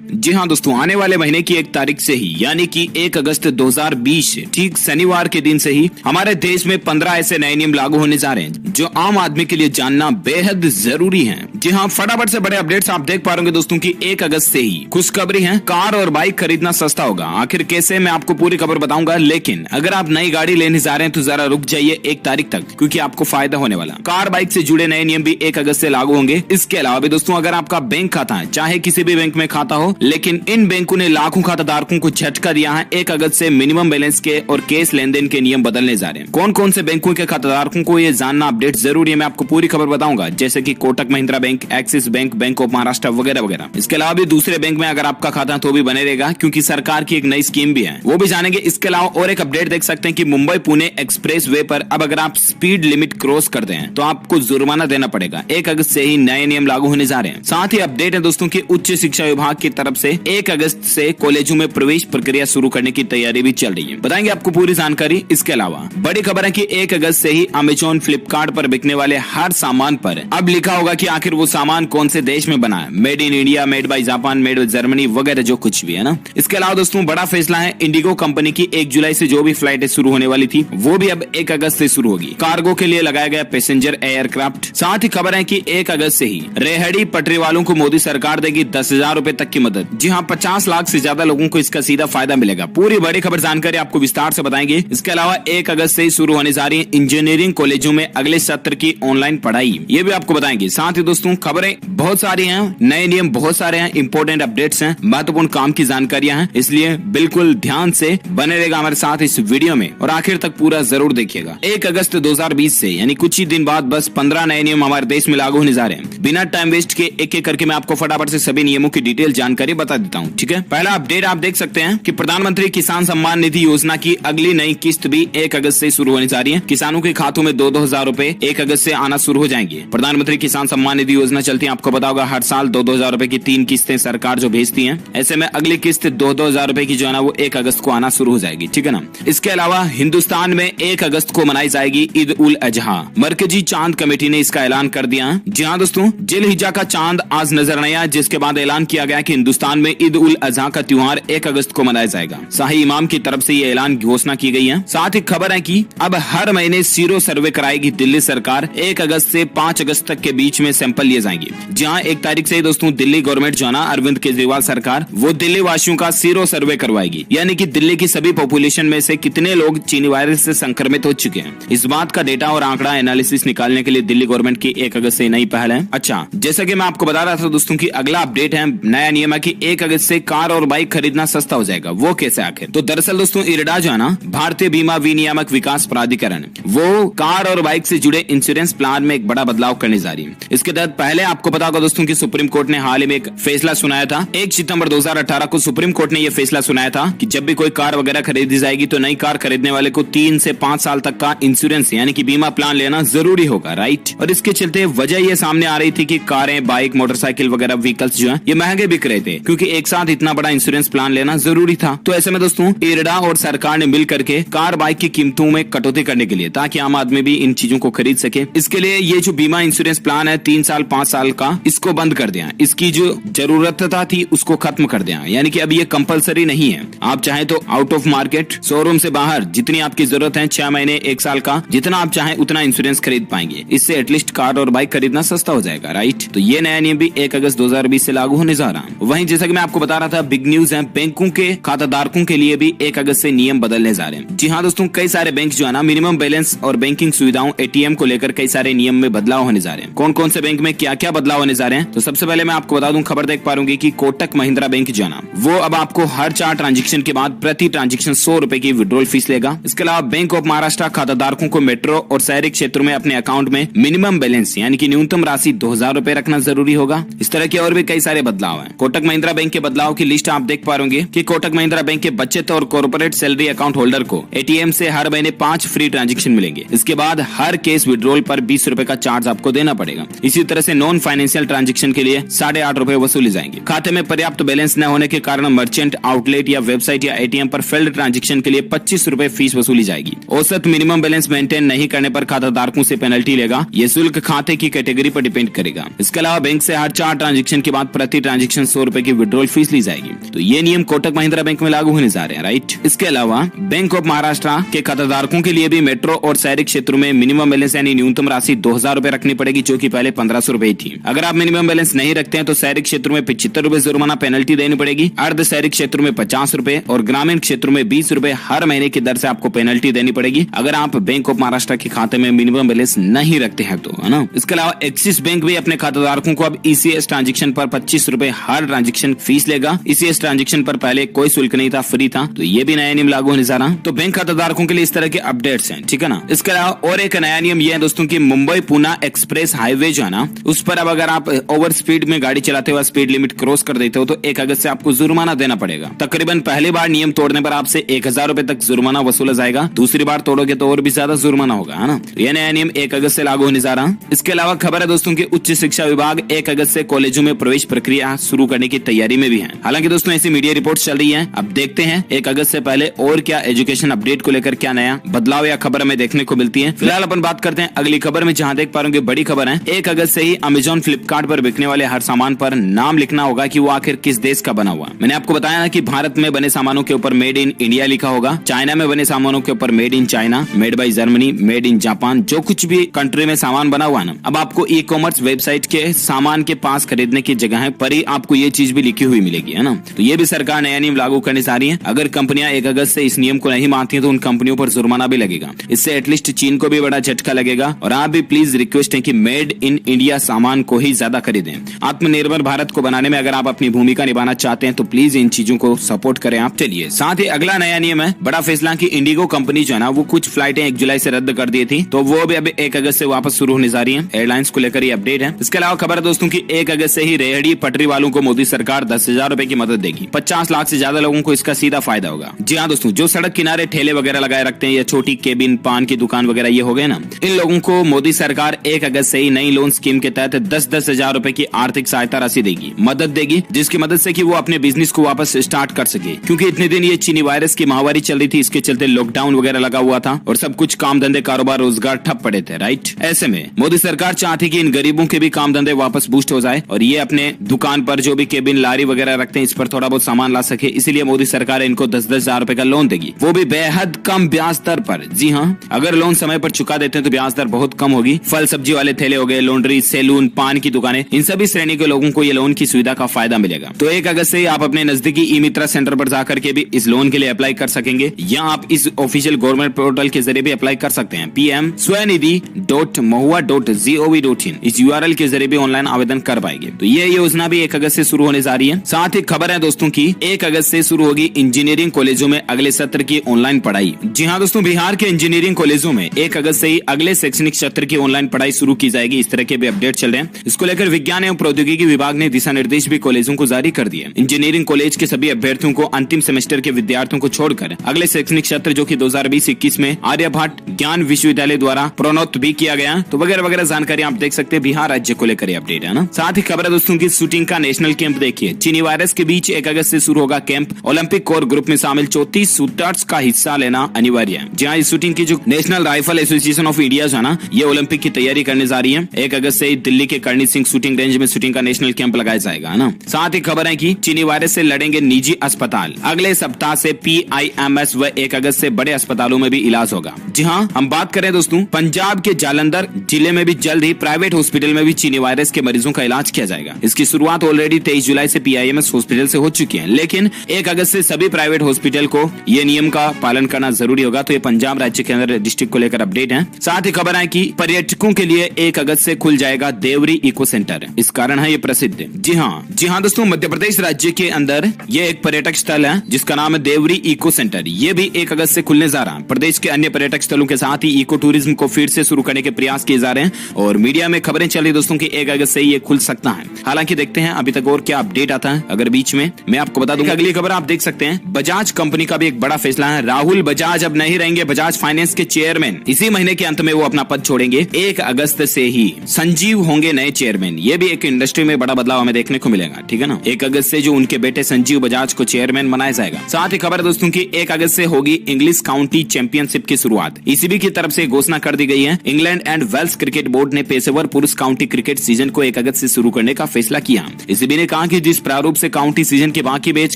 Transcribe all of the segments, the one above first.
जी हाँ दोस्तों, आने वाले महीने की 1 तारीख से ही यानी कि 1 अगस्त 2020 ठीक शनिवार के दिन से ही हमारे देश में 15 ऐसे नए नियम लागू होने जा रहे हैं जो आम आदमी के लिए जानना बेहद जरूरी है। जी हाँ, फटाफट से बड़े अपडेट्स आप देख पा रहे होंगे दोस्तों की 1 अगस्त से ही खुशखबरी है, कार और बाइक खरीदना सस्ता होगा। आखिर कैसे, मैं आपको पूरी खबर बताऊंगा, लेकिन अगर आप नई गाड़ी लेने जा रहे हैं तो जरा रुक जाइए 1 तारीख तक, क्योंकि आपको फायदा होने वाला। कार बाइक से जुड़े नए नियम भी 1 अगस्त से लागू होंगे। इसके अलावा भी दोस्तों, अगर आपका बैंक खाता है, चाहे किसी भी बैंक में खाता हो, लेकिन इन बैंकों ने लाखों खाता धारकों को झटका दिया है। 1 अगस्त से मिनिमम बैलेंस के और कैश लेन देन के नियम बदलने जा रहे हैं। कौन कौन से बैंकों के खाता धारकों को ये जानना अपडेट जरूरी है, मैं आपको पूरी खबर बताऊंगा, जैसे कि Kotak Mahindra bank, axis bank, bank of Maharashtra वगैरह वगैरह। इसके अलावा भी दूसरे बैंक में अगर आपका खाता तो भी बने रहेगा, क्योंकि सरकार की एक नई स्कीम भी है, वो भी जानेंगे। इसके अलावा और एक अपडेट देख सकते हैं कि मुंबई पुणे एक्सप्रेस वे पर अब अगर आप स्पीड लिमिट क्रॉस करते हैं तो आपको जुर्माना देना पड़ेगा। 1 अगस्त से ही नए नियम लागू होने जा रहे हैं। साथ ही अपडेट है दोस्तों की उच्च शिक्षा विभाग की तरफ से 1 अगस्त से कॉलेजों में प्रवेश प्रक्रिया शुरू करने की तैयारी भी चल रही है, बताएंगे आपको पूरी जानकारी। इसके अलावा बड़ी खबर है कि 1 अगस्त से ही अमेज़न, फ्लिपकार्ट पर बिकने वाले हर सामान पर अब लिखा होगा कि आखिर वो सामान कौन से देश में बना है, made in India, made by Japan, made by Germany वगैरह जो कुछ भी है ना। इसके अलावा दोस्तों बड़ा फैसला है, इंडिगो कंपनी की 1 जुलाई से जो भी फ्लाइटें शुरू होने वाली थी वो भी अब 1 अगस्त से शुरू होगी। कार्गो के लिए लगाया गया पैसेंजर एयरक्राफ्ट। साथ ही खबर है कि 1 अगस्त से ही रेहड़ी पटरी वालों को मोदी सरकार देगी 10,000 रुपए तक की मदद। जी हाँ, 50 लाख से ज्यादा लोगों को इसका सीधा फायदा मिलेगा। पूरी बड़ी खबर जानकारी आपको विस्तार से बताएंगे। इसके अलावा 1 अगस्त से ही शुरू होने जा रही है इंजीनियरिंग कॉलेजों में अगले सत्र की ऑनलाइन पढ़ाई, ये भी आपको बताएंगे। साथ ही दोस्तों खबरें बहुत सारी हैं, नए नियम बहुत सारे हैं, इंपॉर्टेंट अपडेट्स हैं, महत्वपूर्ण काम की जानकारियां हैं, इसलिए बिल्कुल ध्यान से बने रहेगा हमारे साथ इस वीडियो में और आखिर तक पूरा जरूर देखिएगा। 1 अगस्त 2020 से यानी कुछ ही दिन बाद बस 15 नए नियम हमारे देश में लागू होने जा रहे हैं। बिना टाइम वेस्ट के एक एक करके मैं आपको फटाफट से सभी नियमों की डिटेल जानकारी बता देता हूँ, ठीक है। पहला अपडेट आप देख सकते हैं कि प्रधानमंत्री किसान सम्मान निधि योजना की अगली नई किस्त भी 1 अगस्त से शुरू होने जा रही है। किसानों के खातों में 2-2 हजार रूपए 1 अगस्त से आना शुरू हो जाएंगे। प्रधानमंत्री किसान सम्मान निधि योजना चलती है, आपको पता होगा, हर साल 2-2 हजार रूपए की 3 किस्तें सरकार जो भेजती है। ऐसे में अगली किस्त 2-2 हजार रूपए की जो है ना वो 1 अगस्त को आना शुरू हो जाएगी, ठीक है ना। इसके अलावा हिंदुस्तान में 1 अगस्त को मनाई जाएगी ईद उल अजहा। मरकजी चांद कमेटी ने इसका ऐलान कर दिया है। जी हाँ दोस्तों, जिलहिज्जा का चांद आज नजर नहीं आया, जिसके बाद ऐलान किया गया कि हिंदुस्तान में ईद उल अजहा का त्योहार 1 अगस्त को मनाया जाएगा। शाही इमाम की तरफ से ये ऐलान घोषणा की गई है। साथ ही खबर है कि अब हर महीने सीरो सर्वे कराएगी दिल्ली सरकार। 1 अगस्त से 5 अगस्त तक के बीच में सैंपल लिए जाएंगे। जहां 1 तारीख से दोस्तों दिल्ली गवर्नमेंट जो है ना, अरविंद केजरीवाल सरकार, वो दिल्ली वासियों का सीरो सर्वे करवाएगी, यानी कि दिल्ली की सभी पॉपुलेशन में से कितने लोग चीनी वायरस से संक्रमित हो चुके हैं। इस बात का डेटा और आंकड़ा एनालिसिस निकालने के लिए दिल्ली गवर्नमेंट की 1 अगस्त से नई पहल है। अच्छा, जैसा कि मैं आपको बता रहा था दोस्तों की अगला अपडेट है, नया नियम है कि 1 अगस्त से कार और बाइक खरीदना सस्ता हो जाएगा। वो कैसे आखिर? तो दरअसल दोस्तों इरडा जो है ना, भारतीय बीमा विनियामक विकास प्राधिकरण, वो कार और बाइक से जुड़े इंश्योरेंस प्लान में एक बड़ा बदलाव करने जा रही है। इसके तहत पहले आपको पता होगा दोस्तों की सुप्रीम कोर्ट ने हाल ही में एक फैसला सुनाया था। 1 सितंबर 2018 को सुप्रीम कोर्ट ने यह फैसला सुनाया था कि जब भी कोई कार वगैरह खरीदी जाएगी तो नई कार खरीदने वाले को 3 से 5 साल तक का इंश्योरेंस यानी कि बीमा प्लान लेना जरूरी होगा, राइट। और इसके चलते वजह यह सामने आ रही थी कि कारें, बाइक, मोटरसाइकिल वगैरह व्हीकल्स जो है ये महंगे बिक रहे थे, क्योंकि एक साथ इतना बड़ा इंश्योरेंस प्लान लेना जरूरी था। तो ऐसे में दोस्तों इरडा और सरकार ने मिल करके कार बाइक की कीमतों में कटौती करने के लिए, ताकि आम आदमी भी इन चीजों को खरीद सके, इसके लिए ये जो बीमा इंश्योरेंस प्लान है 3 साल 5 साल का, इसको बंद कर दिया। इसकी जो जरूरतता थी उसको खत्म कर दिया, यानी कि अब ये कंपलसरी नहीं है। आप चाहे तो आउट ऑफ मार्केट, शोरूम से बाहर जितनी आपकी जरूरत है, 6 महीने 1 साल का, जितना आप चाहे उतना इंश्योरेंस खरीद पाएंगे। इससे एटलीस्ट कार और बाइक खरीदना सस्ता हो जाएगा, राइट। तो ये नया नियम भी 1 अगस्त 2020 से लागू होने जा रहा है। वहीं जैसा कि मैं आपको बता रहा था, बिग न्यूज है, बैंकों के खाताधारकों के लिए भी 1 अगस्त से नियम बदलने जा रहे हैं। जी हाँ दोस्तों, कई सारे बैंक जो है ना, मिनिमम बैलेंस और बैंकिंग सुविधाओं एटीएम को लेकर कई सारे नियम में बदलाव होने जा रहे हैं। कौन कौन से बैंक में क्या क्या बदलाव होने जा रहे हैं, तो सबसे पहले मैं आपको बता दूं, खबर देख पा रहे होंगे कि कोटक महिंद्रा बैंक जो है ना, वो अब आपको हर 4 ट्रांजेक्शन के बाद प्रति ट्रांजेक्शन 100 रुपए की विड्रॉल फीस लेगा। इसके अलावा बैंक ऑफ महाराष्ट्र खाताधारकों को मेट्रो और शहरी क्षेत्रों में अपने अकाउंट में मिनिमम बैलेंस यानी कि न्यूनतम राशि 2000 रुपए रखना जरूरी होगा। इस तरह के और भी कई सारे बदलाव हैं। कोटक महिंद्रा बैंक के बदलाव की लिस्ट आप देख पा रहे कि कोटक महिंद्रा बैंक के बचत और कॉर्पोरेट सैलरी अकाउंट होल्डर को एटीएम से हर महीने 5 फ्री ट्रांजेक्शन मिलेंगे। इसके बाद हर केस विड्रॉल पर 20 रुपए का चार्ज आपको देना पड़ेगा। इसी तरह से नॉन फाइनेंशियल ट्रांजेक्शन के लिए 8.5 रुपए वसूले जाएंगे। खाते में पर्याप्त बैलेंस न होने के कारण मर्चेंट, आउटलेट या वेबसाइट या एटीएम पर फेल्ड ट्रांजेक्शन के लिए 25 रुपए फीस वसूली जाएगी। औसत मिनिमम बैलेंस मेंटेन नहीं करने पर खाताधारकों से पेनल्टी लेगा। ये शुल्क खाते की कैटेगरी पर डिपेंड करेगा। इसके अलावा बैंक से हर 4 ट्रांजेक्शन के बाद प्रति ट्रांजेक्शन 100 रुपए की विड्रॉल फीस ली जाएगी। तो ये नियम कोटक महिंद्रा बैंक में लागू होने जा रहे हैं, राइट। इसके अलावा बैंक ऑफ महाराष्ट्र के खाताधारकों के लिए भी मेट्रो और शहरी क्षेत्रों में मिनिमम बैलेंस यानी न्यूनतम राशि 2000 रुपए रखनी पड़ेगी, जो कि पहले 1500 रुपए थी। अगर आप मिनिमम बैलेंस नहीं रखते हैं तो शहरी क्षेत्रों में 75 रुपए जुर्माना पेनल्टी देनी पड़ेगी, अर्ध शहरी क्षेत्रों में 50 रुपए और ग्रामीण क्षेत्रों में 20 रुपए हर महीने की दर से आपको पेनल्टी देनी पड़ेगी अगर आप बैंक ऑफ महाराष्ट्र के खाते में मिनिमम बैलेंस नहीं रखते हैं तो, है ना। इसके अलावा एक्सिस बैंक भी अपने खाताधारकों को अब ईसीएस ट्रांजेक्शन पर 25 रुपए हर ट्रांजेक्शन फीस लेगा। ईसीएस ट्रांजेक्शन पर पहले कोई शुल्क नहीं था, फ्री था। तो ये भी नया नियम लागू होने जा रहा। तो बैंक खाताधारकों के लिए इस तरह के अपडेट्स हैं, ठीक है ना। इसके अलावा और एक नया नियम ये है दोस्तों की मुंबई पुणे एक्सप्रेस हाईवे जो है ना, उस पर अब अगर आप ओवर स्पीड में गाड़ी चलाते हुए स्पीड लिमिट क्रॉस कर देते हो तो 1 अगस्त से आपको जुर्माना देना पड़ेगा। तकरीबन पहली बार नियम तोड़ने पर आपसे 1000 रुपए तक जुर्माना वसूला जाएगा, दूसरी बार तोड़ोगे तो और भी ज्यादा जुर्माना होगा, है ना। यह नया नियम 1 अगस्त से लागू होने जा रहा। इसके अलावा खबर है दोस्तों की उच्च शिक्षा विभाग 1 अगस्त से कॉलेजों में प्रवेश प्रक्रिया शुरू करने की तैयारी में भी है। हालांकि दोस्तों ऐसी मीडिया रिपोर्ट्स चल रही है, अब देखते हैं 1 अगस्त से पहले और क्या एजुकेशन अपडेट को लेकर क्या नया बदलाव या खबर हमें देखने को मिलती है। फिलहाल अपन बात करते हैं अगली खबर में, जहां देख पा रहे बड़ी खबर है। 1 अगस्त से ही अमेजॉन फ्लिपकार्ट पर बिकने वाले हर सामान पर नाम लिखना होगा कि वो आखिर किस देश का बना हुआ। मैंने आपको बताया ना कि भारत में बने सामानों के ऊपर मेड इन इंडिया लिखा होगा, चाइना में बने सामानों के ऊपर made in China, made by Germany, made in Japan, जो कुछ भी कंट्री में सामान बना हुआ है ना, अब आपको ई कॉमर्स वेबसाइट के सामान के पास खरीदने की जगह पर ही आपको ये चीज भी लिखी हुई मिलेगी, है ना। तो ये भी सरकार नया नियम लागू करने जा रही है। अगर कंपनियां 1 अगस्त से इस नियम को नहीं मानती है तो उन कंपनियों पर जुर्माना भी लगेगा। इससे एटलीस्ट चीन को भी बड़ा झटका लगेगा। और आप भी प्लीज रिक्वेस्ट है कि मेड इन इंडिया सामान को ही ज्यादा खरीदें। आत्मनिर्भर भारत को बनाने में अगर आप अपनी भूमिका निभाना चाहते हैं तो प्लीज इन चीजों को सपोर्ट करें आप। चलिए साथ ही अगला नया नियम है, बड़ा फैसला कि इंडिगो कंपनी जो है ना वो कुछ फ्लाइटें 1 जुलाई से रद्द कर दी थी, तो वो भी अब 1 अगस्त से वापस शुरू होने जा रही है। एयरलाइंस को लेकर ये अपडेट है। इसके अलावा खबर है दोस्तों की 1 अगस्त से ही रेहड़ी पटरी वालों को मोदी सरकार 10,000 रुपए की मदद देगी। 50 लाख से ज्यादा लोगों को इसका सीधा फायदा होगा। जी हाँ दोस्तों, जो सड़क किनारे ठेले वगैरह लगाए रखते हैं या छोटी केबिन पान की दुकान वगैरह ये हो गए ना, इन लोगों को मोदी सरकार 1 अगस्त से ही नई लोन स्कीम के तहत 10-10 हजार रुपए की आर्थिक सहायता राशि देगी, मदद देगी, जिसकी मदद से कि वो अपने बिजनेस को वापस स्टार्ट कर सके। क्योंकि इतने दिन ये चीनी वायरस की महामारी चल रही थी, इसके चलते लॉकडाउन वगैरह लगा हुआ था और सब कुछ काम धंधे कारोबार रोजगार ठप पड़े थे, राइट। ऐसे में मोदी सरकार चाहती कि इन गरीबों के भी काम धंधे वापस बूस्ट हो जाए और ये अपने दुकान पर जो भी केबिन लारी वगैरह रखते हैं इस पर थोड़ा बहुत सामान ला सके। इसीलिए मोदी सरकार इनको 10-10 हजार रुपए का लोन देगी, वो भी बेहद कम ब्याज दर पर। जी हाँ, अगर लोन समय पर चुका देते हैं तो ब्याज दर बहुत कम होगी। फल सब्जी वाले ठेले हो गए, लॉन्ड्री, सैलून, पान की दुकानें, इन सभी श्रेणी के लोगों को ये लोन की सुविधा का फायदा मिलेगा। तो 1 अगस्त से आप अपने नजदीकी ई मित्रा सेंटर पर जाकर के भी इस लोन के लिए अप्लाई कर सकेंगे, या आप इस ऑफिशियल गवर्नमेंट पोर्टल के जरिए भी अप्लाई कर सकते हैं। pm.swanithi.mahua.gov.in इस यूआरएल के जरिए भी ऑनलाइन आवेदन कर पाएंगे। तो ये योजना भी 1 अगस्त से शुरू होने जा रही है। साथ ही खबर है दोस्तों की 1 अगस्त से शुरू होगी इंजीनियरिंग कॉलेजों में अगले सत्र की ऑनलाइन पढ़ाई। जी हाँ दोस्तों, बिहार के इंजीनियरिंग कॉलेजों में 1 अगस्त से ही अगले शैक्षणिक सत्र की ऑनलाइन पढ़ाई शुरू की जाएगी। इस तरह के भी अपडेट चल रहे हैं। इसको लेकर विज्ञान एवं प्रौद्योगिकी विभाग ने दिशा निर्देश भी कॉलेजों को जारी कर दिए। इंजीनियरिंग कॉलेज के सभी अभ्यर्थियों को अंतिम सेमेस्टर के विद्यार्थियों को छोड़कर अगले शैक्षणिक सत्र जो कि 2020-21 में आर्यभट्ट ज्ञान विश्वविद्यालय द्वारा प्रोन्नत भी किया गया। तो वगैरह वगैरह जानकारी आप देख सकते हैं। बिहार राज्य को लेकर अपडेट है ना। साथ ही खबर है दोस्तों की शूटिंग का नेशनल कैंप देखिए। चीनी वायरस के बीच 1 अगस्त से शुरू होगा कैंप। ओलंपिक कोर ग्रुप में शामिल 34 शूटर्स का हिस्सा लेना अनिवार्य है। जहाँ इस शूटिंग की जो national rifle association of India है ना, ये ओलंपिक की तैयारी करने जा रही है। 1 अगस्त से दिल्ली के कर्णी सिंह शूटिंग रेंज में शूटिंग का नेशनल कैंप लगाया जाएगा, है ना। साथ ही खबर है कि चीनी वायरस से लड़ेंगे निजी अस्पताल। अगले सप्ताह से PIMS व 1 अगस्त से बड़े अस्पतालों में भी इलाज होगा। जी हाँ, हम बात करें दोस्तों पंजाब के जालंधर जिले में भी जल्द ही प्राइवेट हॉस्पिटल में भी चीनी वायरस के मरीजों का इलाज किया जाएगा। इसकी शुरुआत ऑलरेडी 23 जुलाई से PIMS हॉस्पिटल से हो चुकी है, लेकिन 1 अगस्त से सभी प्राइवेट हॉस्पिटल को ये नियम का पालन करना जरूरी होगा। तो ये पंजाब राज्य के अंदर डिस्ट्रिक्ट को लेकर अपडेट है। साथ ही खबर है कि पर्यटकों के लिए 1 अगस्त से खुल जाएगा देवरी इको सेंटर। इस कारण है ये प्रसिद्ध। जी हाँ दोस्तों, मध्य प्रदेश राज्य के अंदर ये एक पर्यटक स्थल है जिसका नाम है देवरी इको सेंटर। ये भी 1 अगस्त से खुलने जा रहा है। प्रदेश के अन्य पर्यटक स्थलों के साथ ही इको टूरिज्म को फिर से शुरू करने के प्रयास किए जा रहे हैं और मीडिया में खबरें चल रही दोस्तों की 1 अगस्त से ये खुल सकता है। हालांकि देखते हैं अभी तक और क्या अपडेट आता है। अगर बीच में मैं आपको बता दूं, अगली खबर आप देख सकते हैं, बजाज कंपनी का भी एक बड़ा फैसला है। राहुल बजाज अब नहीं रहेंगे बजाज फाइनेंस के चेयरमैन। इसी महीने के अंत में वो अपना पद छोड़ेंगे। 1 अगस्त से ही संजीव होंगे नए चेयरमैन। ये भी एक इंडस्ट्री में बड़ा बदलाव हमें देखने को मिलेगा, ठीक है ना। 1 अगस्त से जो उनके बेटे संजीव बजाज को चेयरमैन बनाया जाएगा। साथ ही खबर है दोस्तों की 1 अगस्त से होगी इंग्लिश काउंटी चैंपियनशिप की शुरुआत। ECB की तरफ से घोषणा कर दी गई है। England and Wales cricket board ने पेशेवर पुरुष काउंटी क्रिकेट सीजन को 1 अगस्त से शुरू करने का फैसला किया। ECB ने कहा हालांकि जिस प्रारूप से काउंटी सीजन के बाकी मैच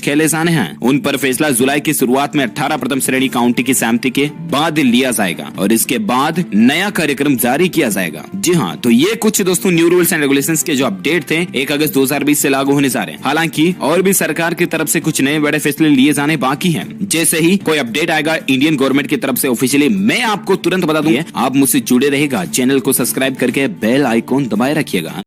खेले जाने हैं उन पर फैसला जुलाई की शुरुआत में 18 प्रथम श्रेणी काउंटी की सहमति के बाद लिया जाएगा और इसके बाद नया कार्यक्रम जारी किया जाएगा। जी हाँ, तो ये कुछ दोस्तों न्यू रूल्स एंड रेगुलेशंस के जो अपडेट थे 1 अगस्त 2020 से लागू होने जा रहे हैं। हालांकि और भी सरकार की तरफ से कुछ नए बड़े फैसले लिए जाने बाकी हैं। जैसे ही कोई अपडेट आएगा इंडियन गवर्नमेंट की तरफ से ऑफिशियली मैं आपको तुरंत बता दूंगा। आप मुझसे जुड़े रहेगा, चैनल को सब्सक्राइब करके बेल आइकॉन दबाए रखिएगा।